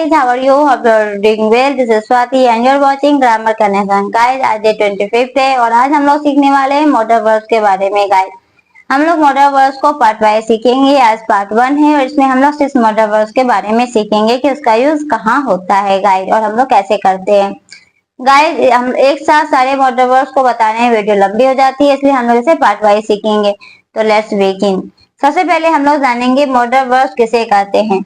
guys, how are you? Hope you're doing well. This is Swati and you're watching Grammar Connection. Guys, आज day 25 है और आज हम लोग सीखने वाले हैं मॉडल वर्ब्स के बारे में। गाइस, हम लोग मॉडल वर्ब्स को पार्ट वाइज सीखेंगे। आज पार्ट 1 है और इसमें हम लोग 6 मॉडल वर्ब्स के बारे में सीखेंगे कि उसका यूज कहाँ होता है गाइस और हम लोग कैसे करते हैं। गाइस, हम एक साथ सारे मॉडल वर्ब्स को बताने में वीडियो लंबी हो जाती है, इसलिए हम लोग इसे पार्ट वाइज सीखेंगे। तो लेट्स बिगिन। सबसे पहले हम लोग जानेंगे मॉडल वर्ब्स किसे कहते हैं।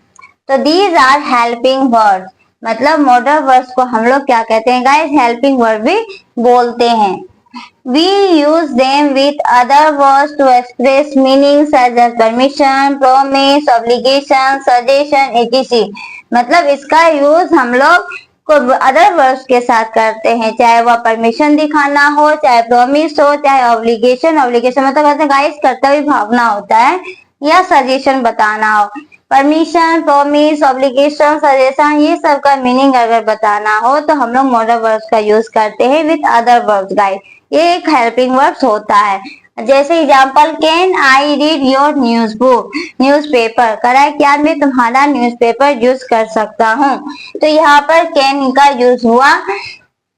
तो दीज आर हेल्पिंग वर्ड्स, मतलब मॉडल वर्ड्स को हम लोग क्या कहते हैं गाइस, हेल्पिंग वर्ड भी बोलते हैं। We use them with other words to express meaning such as permission, promise, obligation, suggestion, etc. मतलब इसका यूज हम लोग को अदर वर्ड्स के साथ करते हैं, चाहे वह परमिशन दिखाना हो, चाहे प्रॉमिस हो, चाहे ऑब्लिगेशन मतलब कहते हैं गाइस कर्तव्य भावना होता है, या सजेशन बताना हो। परमिशन, प्रॉमिस, ऑब्लिगेशन, सजेशन, ये सब का मीनिंग अगर बताना हो तो हम लोग मॉडल वर्ब्स का यूज करते हैं विद अदर वर्ब्स गाइस। ये एक हेल्पिंग वर्ब्स होता है। जैसे example, can I read your news book, newspaper, करा क्या मैं तुम्हारा न्यूज़पेपर यूज कर सकता हूँ। तो यहाँ पर कैन का यूज हुआ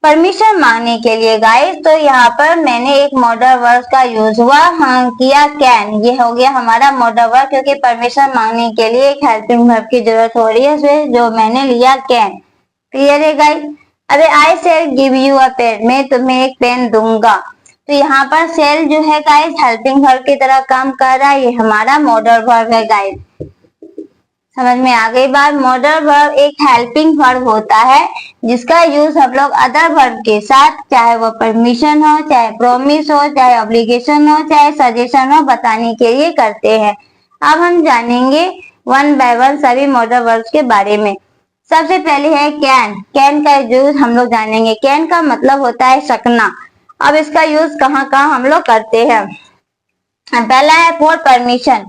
परमिशन मांगने के लिए गाइस। तो यहाँ पर मैंने एक मॉडल वर्ब का यूज हुआ किया कैन, ये हो गया हमारा मॉडल वर्ब, क्योंकि परमिशन मांगने के लिए एक हेल्पिंग वर्ब की जरूरत हो रही है, जो मैंने लिया कैन। क्लियर है गाइस। अबे I shall give you a pen, मैं तुम्हें एक पेन दूंगा। तो यहाँ पर शेल जो है गाइस हेल्पिंग वर्ब की तरह काम कर रहा है, ये हमारा मॉडल वर्ब है गाइस। समझ में आ गई बात। मॉडल वर्ब एक हेल्पिंग वर्ब होता है जिसका यूज हम लोग अदर वर्ब के साथ, चाहे वो परमिशन हो, चाहे प्रॉमिस हो, चाहे ऑब्लिगेशन हो, चाहे सजेशन हो, बताने के लिए करते हैं। अब हम जानेंगे वन बाय वन सभी मॉडल वर्ब्स के बारे में। सबसे पहले है कैन। कैन का यूज हम लोग जानेंगे। कैन का मतलब होता है सकना। अब इसका यूज कहाँ कहाँ हम लोग करते हैं। पहला है फॉर परमिशन,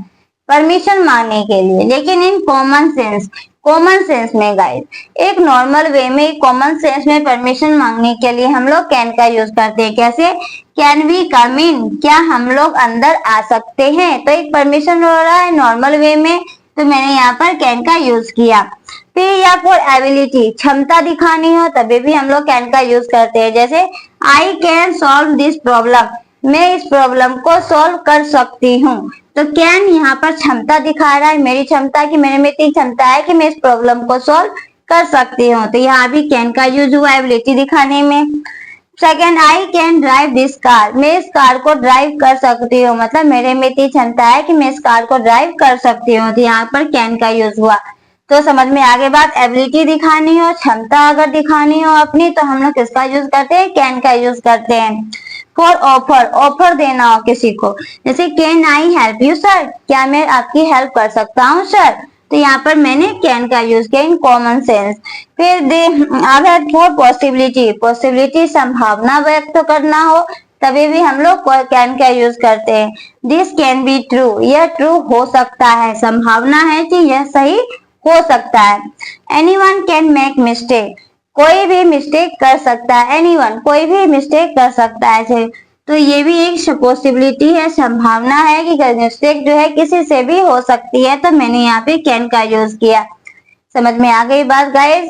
परमिशन मांगने के लिए, लेकिन in common sense, common sense में गाइस, एक नॉर्मल वे में कॉमन सेंस में परमिशन मांगने के लिए हम लोग कैन का यूज करते हैं। कैसे, कैन वी कम इन, क्या हम लोग अंदर आ सकते हैं। तो एक परमिशन हो रहा है नॉर्मल वे में, तो मैंने यहाँ पर कैन का यूज किया। फिर या फॉर एबिलिटी, क्षमता दिखानी हो तभी भी हम लोग कैन का यूज करते हैं। जैसे I can solve this problem, मैं इस प्रॉब्लम को सॉल्व कर सकती हूँ। तो कैन यहाँ पर क्षमता दिखा रहा है, मेरी क्षमता की, मेरे में इतनी क्षमता है कि मैं इस प्रॉब्लम को सॉल्व कर सकती हूँ। तो यहाँ भी कैन का यूज हुआ एबिलिटी दिखाने में। Second, I can drive this car, मैं इस कार को ड्राइव कर सकती हूँ, मतलब मेरे में इतनी क्षमता है कि मैं इस कार को ड्राइव कर सकती हूँ। तो यहाँ पर कैन का यूज हुआ। तो समझ में आगे बात। एबिलिटी दिखानी हो, क्षमता अगर दिखानी हो अपनी, तो हम लोग किसका यूज करते हैं, कैन का यूज करते हैं। फॉर ऑफर, ऑफर देना हो किसी को, जैसे can I help you sir, क्या मैं आपकी हेल्प कर सकता हूँ सर। तो यहाँ पर मैंने कैन का यूज किया इन कॉमन सेंस। फिर अब है फॉर पॉसिबिलिटी, पॉसिबिलिटी संभावना व्यक्त करना हो तभी भी हम लोग कैन का यूज करते हैं। दिस कैन बी ट्रू, यह ट्रू हो सकता है, संभावना है कि यह सही हो सकता है। एनीवन कैन मेक मिस्टेक, कोई भी मिस्टेक कर सकता है। एनीवन, कोई भी मिस्टेक कर सकता है। तो ये भी एक पॉसिबिलिटी है, संभावना है कि मिस्टेक जो है किसी से भी हो सकती है। तो मैंने यहाँ पे कैन का यूज किया। समझ में आ गई बात गाइस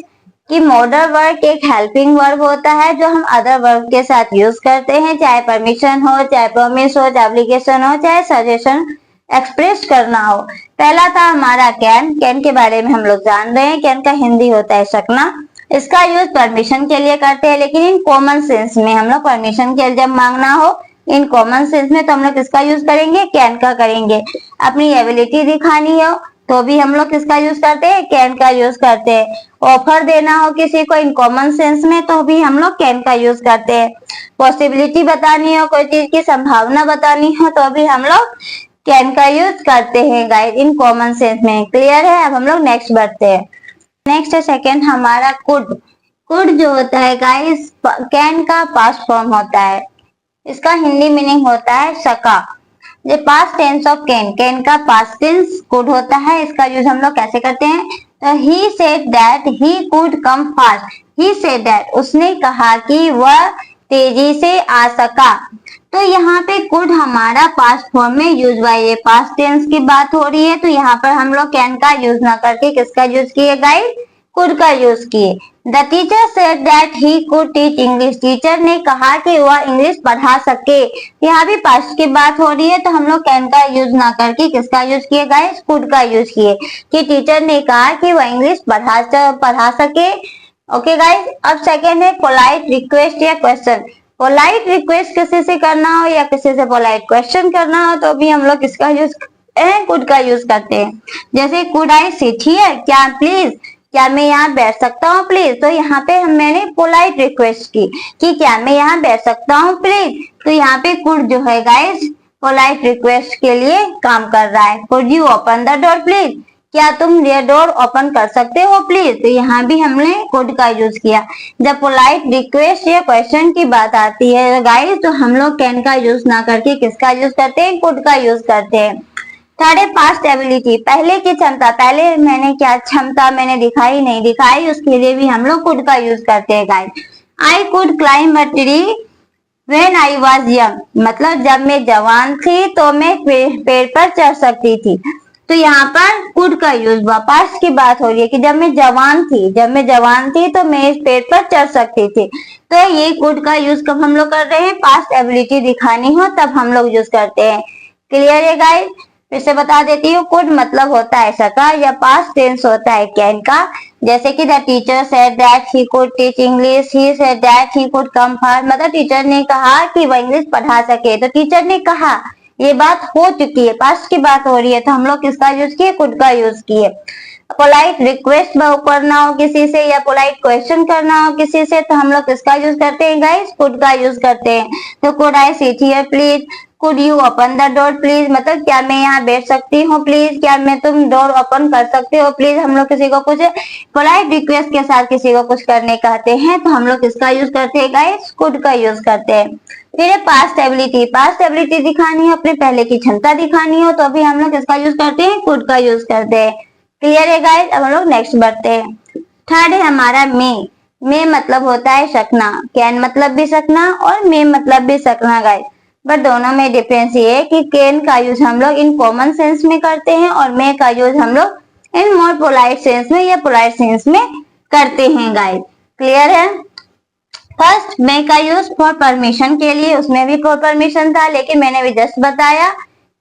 कि मॉडल वर्ब एक हेल्पिंग वर्ब होता है जो हम अदर वर्ब के साथ यूज करते हैं, चाहे परमिशन हो, चाहे प्रॉमिस हो, चाहे ऑब्लिगेशन हो, चाहे सजेशन एक्सप्रेस करना हो। पहला था हमारा कैन। कैन के बारे में हम लोग जान रहे हैं। कैन का हिंदी होता है सकना। इसका यूज परमिशन के लिए करते हैं, लेकिन इन कॉमन सेंस में हम लोग परमिशन के जब मांगना हो इन कॉमन सेंस में, तो हम लोग किसका यूज करेंगे, कैन का करेंगे। अपनी एबिलिटी दिखानी हो तो भी हम लोग किसका यूज करते हैं, कैन का यूज करते हैं। ऑफर देना हो किसी को इन कॉमन सेंस में, तो भी हम लोग कैन का यूज करते हैं। पॉसिबिलिटी बतानी हो, कोई चीज की संभावना बतानी हो, तो भी हम लोग कैन का यूज करते हैं गाइस इन कॉमन सेंस में। क्लियर है। अब हम लोग नेक्स्ट बढ़ते हैं। नेक्स्ट है सेकेंड हमारा कुड। कुड जो होता है गाइस कैन का पास्ट फॉर्म होता है। इसका हिंदी मीनिंग होता है सका। ये past tense of can, can का पास्ट टेंस कुड होता है। इसका यूज हम लोग कैसे करते हैं, तो he said that he could come fast, he said that, उसने कहा कि वह तेजी से आ सका। तो यहाँ पे कुड हमारा पास्ट फॉर्म में यूज हुआ है, ये पास्ट टेंस की बात हो रही है। तो यहाँ पर हम लोग कैन का यूज ना करके किसका यूज किए गाइस, कुड का यूज किए। The teacher said that he could teach English, teacher ने कहा कि वह इंग्लिश पढ़ा सके। यहाँ भी पास्ट की बात हो रही है तो हम लोग कैन का यूज ना करके किसका यूज किए गाइस, कुड का यूज किए कि टीचर ने कहा कि वह इंग्लिश पढ़ा सके। ओके गाइस, अब सेकेंड है पोलाइट रिक्वेस्ट या क्वेश्चन। पोलाइट रिक्वेस्ट किसी से करना हो या किसी से पोलाइट क्वेश्चन करना हो तो भी हम लोग किसका यूज कुड का यूज करते हैं। जैसे कुड आई सिट हियर, क्या प्लीज, क्या मैं यहाँ बैठ सकता हूँ प्लीज। तो यहाँ पे मैंने पोलाइट रिक्वेस्ट की कि क्या मैं यहाँ बैठ सकता हूँ प्लीज। तो यहाँ पे कुड जो है गाइस पोलाइट रिक्वेस्ट के लिए काम कर रहा है। Could you open the door please, क्या तुम ये डोर ओपन कर सकते हो प्लीज। तो यहाँ भी हमने कुड का यूज किया। जब पोलाइट रिक्वेस्ट या क्वेश्चन की बात आती है गाइस तो हम लोग कैन का यूज ना करके किसका यूज करते हैं, कुड का यूज करते हैं। थर्ड है पास्ट एबिलिटी, पहले की क्षमता, पहले मैंने क्या क्षमता मैंने दिखाई नहीं दिखाई, उसके लिए भी हम लोग कुड का यूज करते हैं guys. I could climb a tree when I was young, मतलब जब मैं जवान थी तो मैं पेड़ पर चढ़ सकती थी। तो यहाँ पर कुड का यूज हुआ, पास्ट की बात हो रही है कि जब मैं जवान थी तो मैं इस पेड़ पर चढ़ सकती थी। तो ये कुड का यूज कब हम लोग कर रहे हैं, पास्ट एबिलिटी दिखानी हो तब हम लोग यूज करते हैं। क्लियर है गाइस, फिर से बता देती हूँ। कुड मतलब होता है सका या पास्ट टेंस होता है कैन का। जैसे कि the teacher said that he could teach English, he said that he could come fast, मतलब टीचर ने कहा कि वह इंग्लिश पढ़ा सके। तो टीचर ने कहा, ये बात हो चुकी है, पास्ट की बात हो रही है तो हम लोग किसका यूज किए, कुड का यूज किए। पोलाइट रिक्वेस्ट करना हो किसी से या पोलाइट क्वेश्चन करना हो किसी से तो हम लोग किसका यूज करते हैं गाइस, कुड का यूज करते हैं। तो could I sit here please, could you open the door please, मतलब क्या मैं यहाँ बैठ सकती हूँ प्लीज, क्या मैं तुम डोर ओपन कर सकते हो प्लीज। हम लोग किसी को कुछ पोलाइट रिक्वेस्ट के साथ किसी को कुछ करने कहते हैं तो हम लोग किसका यूज करते हैं गाइस, कुड का यूज करते हैं। फिर पास्ट एबिलिटी, पास्ट एबिलिटी दिखानी हो, अपने पहले की क्षमता दिखानी हो तो अभी हम लोग किसका यूज करते हैं, कुड का यूज करते हैं। क्लियर है गाइस, अब हम लोग नेक्स्ट बढ़ते हैं। थर्ड है हमारा मे मतलब होता है सकना, कैन मतलब भी सकना और मे मतलब भी सकना गाइस। बट दोनों में डिफरेंस ये है कि कैन का यूज हम लोग इन कॉमन सेंस में करते हैं और मे का यूज हम लोग इन मोर पोलाइट सेंस में या पोलाइट सेंस में करते हैं गाइस। क्लियर है। फर्स्ट मे का यूज फॉर परमिशन के लिए, उसमें भी फॉर परमिशन था लेकिन मैंने भी जस्ट बताया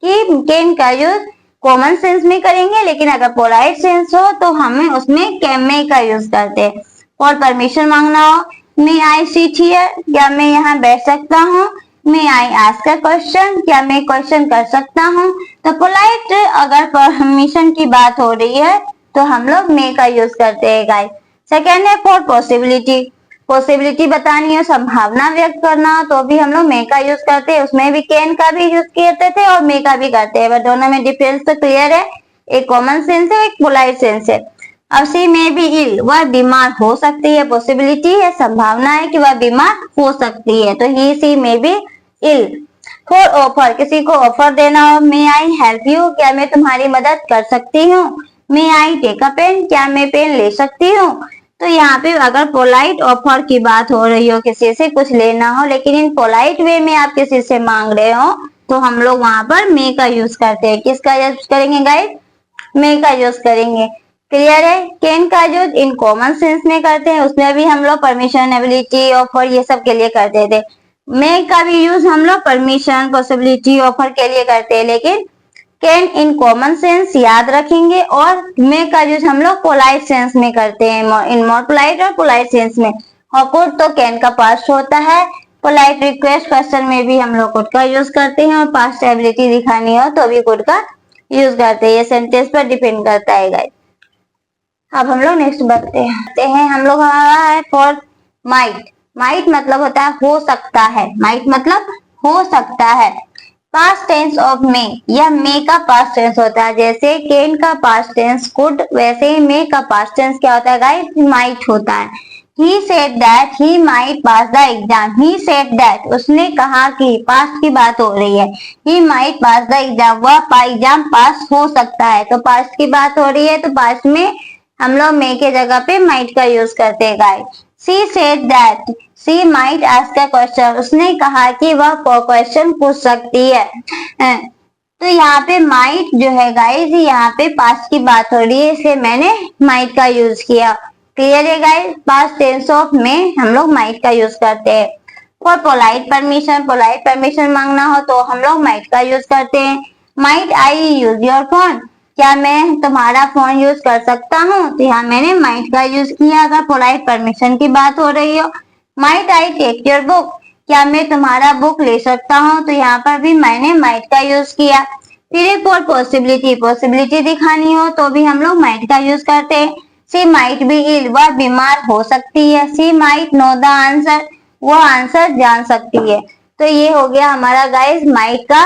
कि कैन का यूज कॉमन सेंस में करेंगे लेकिन अगर पोलाइट सेंस हो तो हमें उसमें कैन मे का यूज करते हैं। फॉर परमिशन मांगना हो, मे आई सिट हियर, क्या मैं यहाँ बैठ सकता हूँ। मे आई आस्क अ क्वेश्चन, क्या मैं क्वेश्चन कर सकता हूँ। तो पोलाइट अगर परमिशन की बात हो रही है तो हम लोग मे का यूज करते हैं गाइस। सेकेंड है फॉर पॉसिबिलिटी, पॉसिबिलिटी बतानी हो, संभावना व्यक्त करना हो तो भी हम लोग मे का यूज करते हैं। उसमें भी कैन का भी यूज करते थे और मे का भी करते हैं, बट दोनों में डिफरेंस तो क्लियर है, एक कॉमन सेंस है एक पोलाइट सेंस है। अब सी में भी इल, वह बीमार हो सकती है, पॉसिबिलिटी है संभावना है कि वह बीमार हो सकती है, तो ही सी में भी इल। फॉर ऑफर, किसी को ऑफर देना हो, मे आई हेल्प यू, क्या मैं तुम्हारी मदद कर सकती हूँ। मे आई टेक अ पेन, क्या मैं पेन ले सकती हूँ। तो यहाँ पे अगर पोलाइट ऑफर की बात हो रही हो, किसी से कुछ लेना हो लेकिन इन पोलाइट वे में आप किसी से मांग रहे हो तो हम लोग वहां पर मे का यूज करते हैं। किसका यूज करेंगे गाइस, मे का यूज करेंगे। क्लियर है। कैन का यूज इन कॉमन सेंस में करते हैं, उसमें भी हम लोग परमिशन एबिलिटी ऑफर ये सब के लिए करते थे। मे का भी यूज हम लोग परमिशन पॉसिबिलिटी ऑफर के लिए करते हैं, लेकिन कैन इन कॉमन सेंस याद रखेंगे और मे का यूज हम लोग पोलाइट सेंस में करते हैं, इन मोर पोलाइट और पोलाइट सेंस में। और कुड तो कैन का पास्ट होता है। पोलाइट रिक्वेस्ट क्वेश्चन में भी हम लोग कुड का यूज करते हैं और पास्ट एबिलिटी दिखानी हो तो भी कुड का यूज करते हैं। ये सेंटेंस पर डिपेंड करता है गाइस। अब हम लोग नेक्स्ट बढ़ते हैं। हम लोग हमारा है फॉर माइट, माइट मतलब होता है हो सकता है, माइट मतलब हो सकता है। पास्ट टेंस ऑफ मे, यह मे का पास्ट टेंस होता है। जैसे कैन का पास्ट टेंस कुड, वैसे ही मे का पास्ट टेंस क्या होता है गाइस, माइट होता है। He said that he might pass the exam, he said that उसने कहा कि, पास्ट की बात हो रही है, he might pass the exam वह एग्जाम पास हो सकता है। तो पास्ट की बात हो रही है तो पास्ट में हम लोग मे के जगह पे माइट का यूज करते हैं guys. She said that she might ask a question, उसने कहा कि वह क्वेश्चन पूछ सकती है। तो यहाँ पे माइट जो है गाइस, यहाँ पे पास्ट की बात हो रही है इसलिए मैंने माइट का यूज किया। क्लियर है गाइस। पास्ट टेंस ऑफ में हम लोग माइट का यूज करते हैं। फॉर पोलाइट परमिशन मांगना हो तो हम लोग माइट का यूज करते हैं। Might I use your phone, क्या मैं तुम्हारा फोन यूज कर सकता हूँ, तो यहाँ मैंने माइट का यूज किया अगर पोलाइट परमिशन की बात हो रही हो। Might I take your book, क्या मैं तुम्हारा बुक ले सकता हूँ, तो यहाँ पर भी मैंने माइट का यूज किया। फिर फॉर पॉसिबिलिटी दिखानी हो तो भी हम लोग माइट का यूज करते हैं। शी माइट बी इल, वह बीमार हो सकती है। She might know the answer, वो आंसर जान सकती है। तो ये हो गया हमारा गाइस माइट का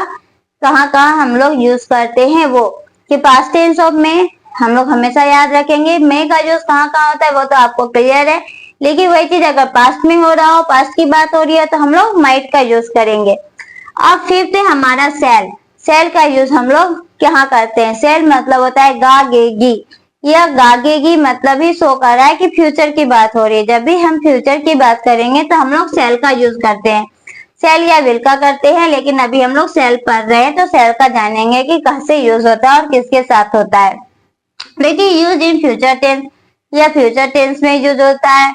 कहाँ कहाँ हम लोग यूज करते हैं वो, कि पास्ट टेंस ऑफ में हम लोग हमेशा याद रखेंगे। मे का यूज कहाँ कहाँ होता है वो तो आपको क्लियर है, लेकिन वही चीज अगर पास्ट में हो रहा हो, पास्ट की बात हो रही है, तो हम लोग माइट का यूज करेंगे। अब फिफ्थ है हमारा सेल का यूज हम लोग क्या करते हैं। सेल मतलब होता है गागेगी, यह गागेगी मतलब ही शो कर रहा है कि फ्यूचर की बात हो रही है। जब भी हम फ्यूचर की बात करेंगे तो हम लोग सेल का यूज करते हैं। सेल या विल का करते हैं, लेकिन अभी हम लोग सेल पढ़ रहे हैं तो सेल का जानेंगे कि कहाँ से यूज होता है और किसके साथ होता है। देखिए यूज इन फ्यूचर टेंस, या फ्यूचर टेंस में यूज होता है।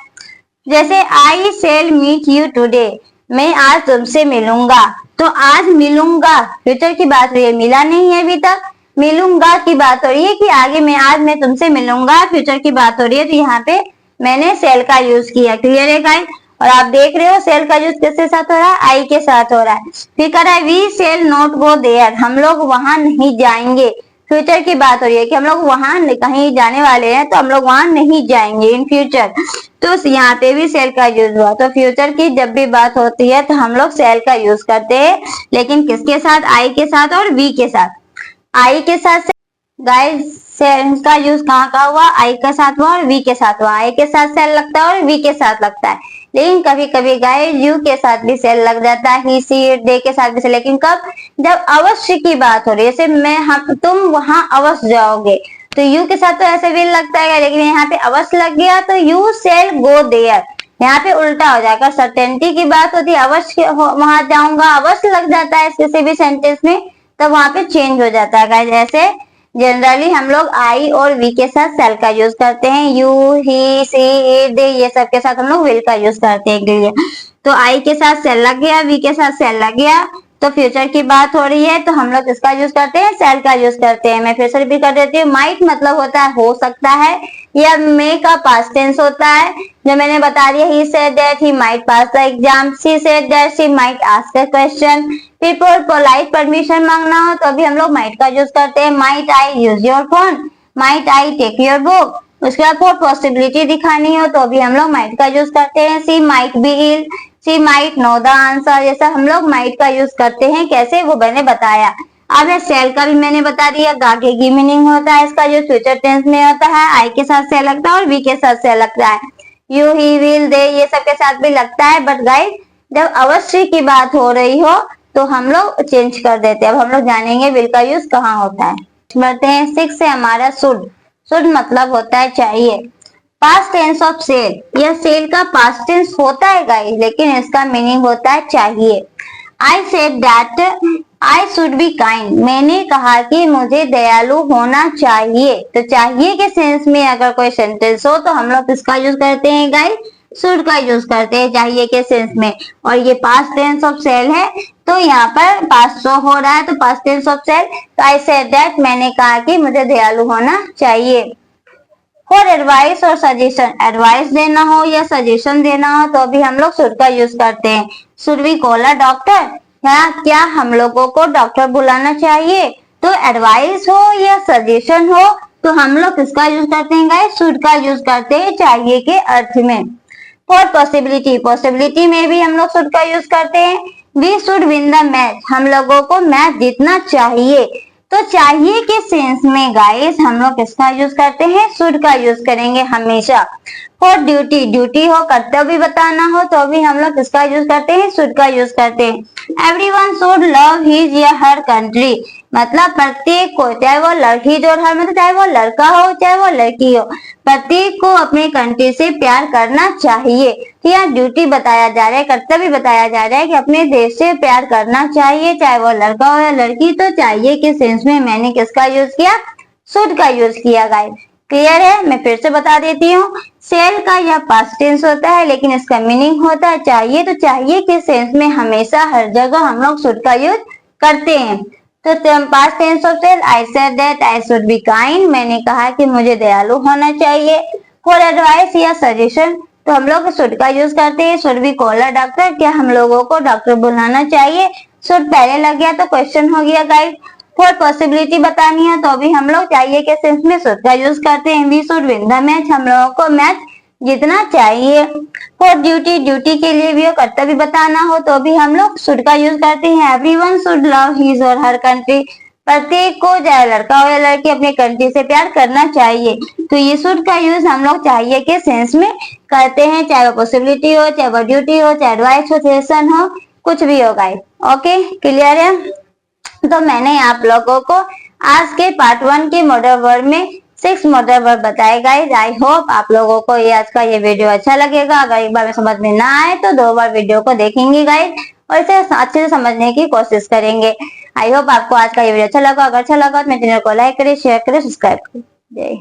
जैसे I shall meet you today, मैं आज तुमसे मिलूंगा, तो आज मिलूंगा फ्यूचर की बात हो रही है, मिला नहीं है अभी तक, मिलूंगा की बात हो रही है कि आगे मैं आज मैं तुमसे मिलूंगा, फ्यूचर की बात हो रही है, तो यहाँ पे मैंने सेल का यूज किया। क्लियर है गाइस। और आप देख रहे हो सेल का यूज किसके साथ हो रहा है, आई के साथ हो रहा है। फिर कह रहा है we shall not go there, हम लोग वहां नहीं जाएंगे। फ्यूचर की बात हो रही है कि हम लोग वहां कहीं जाने वाले हैं, तो हम लोग वहां नहीं जाएंगे इन फ्यूचर। तो यहाँ पे भी सेल का यूज हुआ। तो फ्यूचर की जब भी बात होती है तो हम लोग सेल का यूज करते हैं, लेकिन किसके साथ, आई के साथ और वी के साथ। आई के साथ गाइस सेल का यूज कहाँ का हुआ, आई के साथ हुआ और वी के साथ हुआ। आई के साथ सेल लगता है और वी के साथ लगता है, लेकिन कभी कभी गाइस यू के साथ भी सेल लग जाता है, ही सी इट दे के साथ भी सेल। लेकिन कब, जब अवश्य की बात हो रही है, जैसे मैं हम तुम वहां अवश्य जाओगे, तो यू के साथ तो ऐसे भी लगता है, लेकिन यहाँ पे अवश्य लग गया तो यू सेल गो देयर, यहाँ पे उल्टा हो जाएगा। सर्टेनिटी की बात होती है, अवश्य वहां जाऊंगा, अवश्य लग जाता है किसी भी सेंटेंस में, तब वहां पे चेंज हो जाता है गाइस। ऐसे जनरली हम लोग आई और वी के साथ सेल का यूज करते हैं। यू, ही, सी, इट, दे ये सब के साथ हम लोग विल का यूज करते हैं के लिए। तो आई के साथ सेल लग गया, वी के साथ सेल लग गया, तो फ्यूचर की बात हो रही है तो हम लोग किसका यूज करते हैं, सेल का यूज करते हैं। मैं फिर से रिपीट कर देती हूँ। माइट मतलब होता है हो सकता है, या मे का पास्ट टेंस होता है, जो मैंने बता दिया। He said that he might pass the exam, she said that she might ask a question. फिर पोलाइट परमिशन मांगना हो तो भी हम लोग माइट का यूज करते हैं। Might I use your phone, might I take your book. उसके बाद फॉर पॉसिबिलिटी दिखानी हो तो भी हम लोग माइट का यूज करते हैं। She might be ill, she might know the answer, जैसा हम लोग माइट का यूज करते हैं। कैसे, वो मैंने बताया। अब है सेल का भी मैंने बता दिया, गागेगी मीनिंग होता है इसका, जो फ्यूचर टेंस में होता है। आई के साथ सेल लगता है और वी के साथ सेल लगता है। यू, ही, विल, दे ये सब के साथ भी लगता है, बट गाइस जब अवश्य की बात हो रही हो तो हम लोग चेंज कर देते हैं। अब हम लोग जानेंगे विल का यूज कहाँ होता है। बढ़ते हैं। 6 है हमारा शुड मतलब होता है चाहिए। पास्ट टेंस ऑफ सेल, यह सेल का पास्ट टेंस होता है गाइस, लेकिन इसका मीनिंग होता है चाहिए। आई said that I should be kind, मैंने कहा कि मुझे दयालु होना चाहिए। तो चाहिए के सेंस में अगर कोई सेंटेंस हो तो हम लोग किसका यूज करते हैं गाइस, शुड का यूज करते हैं चाहिए के सेंस में। और ये पास्ट टेंस ऑफ सेल है, तो यहाँ पर पास्ट शो हो रहा है, तो पास्ट टेंस ऑफ सेल। तो आई सेड दैट, मैंने कहा कि मुझे दयालु होना चाहिए। फॉर एडवाइस और सजेशन, एडवाइस देना हो या सजेशन देना हो तो भी हम लोग शुड का यूज करते हैं। Should we call a doctor, क्या हम लोगों को डॉक्टर बुलाना चाहिए। तो एडवाइस हो या सजेशन हो तो हम लोग किसका यूज करते हैं गाइस, शुड का यूज करते हैं चाहिए के अर्थ में। फॉर पॉसिबिलिटी में भी हम लोग शुड का यूज करते हैं। We should win the match, हम लोगों को मैच जीतना चाहिए। तो चाहिए के सेंस में गाइस हम लोग किसका यूज करते हैं, शुड का यूज करेंगे हमेशा। फॉर ड्यूटी हो, कर्तव्य बताना हो तो भी हम लोग किसका यूज करते हैं, शुड का यूज करते हैं। एवरीवन शुड लव हिज या हर कंट्री, मतलब प्रत्येक को, चाहे वो लड़की जो हर मतलब चाहे वो लड़का हो चाहे वो लड़की हो, प्रत्येक को अपने कंट्री से प्यार करना चाहिए। तो यहाँ ड्यूटी बताया जा रहा है, कर्तव्य बताया जा रहा है कि अपने देश से प्यार करना चाहिए, चाहे वो लड़का हो या लड़की। तो चाहिए के सेंस में मैंने किसका यूज किया, शुड का यूज किया गाइस। क्लियर है? मैं फिर से बता देती हूँ। सेल का यह पास्ट टेंस होता है, लेकिन इसका मीनिंग होता है चाहिए। तो चाहिए के सेंस में हमेशा हर जगह हम लोग शुड का यूज करते हैं। तो past tense of shall, I said that I should be kind, मैंने कहा कि मुझे दयालु होना चाहिए। फॉर एडवाइस या सजेशन, तो हम लोग शुड का यूज करते हैं। Should be call a doctor, क्या हम लोगों को डॉक्टर बुलाना चाहिए? शुड पहले लग गया तो क्वेश्चन हो गया गाइस। फॉर पॉसिबिलिटी बतानी है तो भी हम लोग चाहिए के सेंस में शुड का यूज करते हैं। We should win the match, हम लोगों को मैच जीतना चाहिए। फॉर ड्यूटी, ड्यूटी के लिए भी कर्तव्य बताना हो तो भी हम लोग शुड का यूज करते हैं। एवरीवन शुड लव हिज और हर कंट्री, प्रत्येक को चाहे लड़का हो या लड़की अपने कंट्री से प्यार करना चाहिए। तो ये शुड का यूज हम लोग चाहिए के सेंस में करते हैं, चाहे वो पॉसिबिलिटी हो, चाहे वो ड्यूटी हो, चाहे एडवाइस हो, सजेशन हो, कुछ भी हो गाइस। ओके, क्लियर है? तो मैंने आप लोगों को आज के पार्ट 1 के मॉडल वर्ब में 6 मॉडल वर्ब बताए गाइस। आई होप आप लोगों को ये आज का ये वीडियो अच्छा लगेगा। अगर एक बार में समझ में ना आए तो 2 बार वीडियो को देखेंगे गाइस और इसे अच्छे से समझने की कोशिश करेंगे। आई होप आपको आज का ये वीडियो अच्छा लगा। अगर अच्छा लगा तो मेरे चैनल को लाइक करें, शेयर करें, सब्सक्राइब करें। जय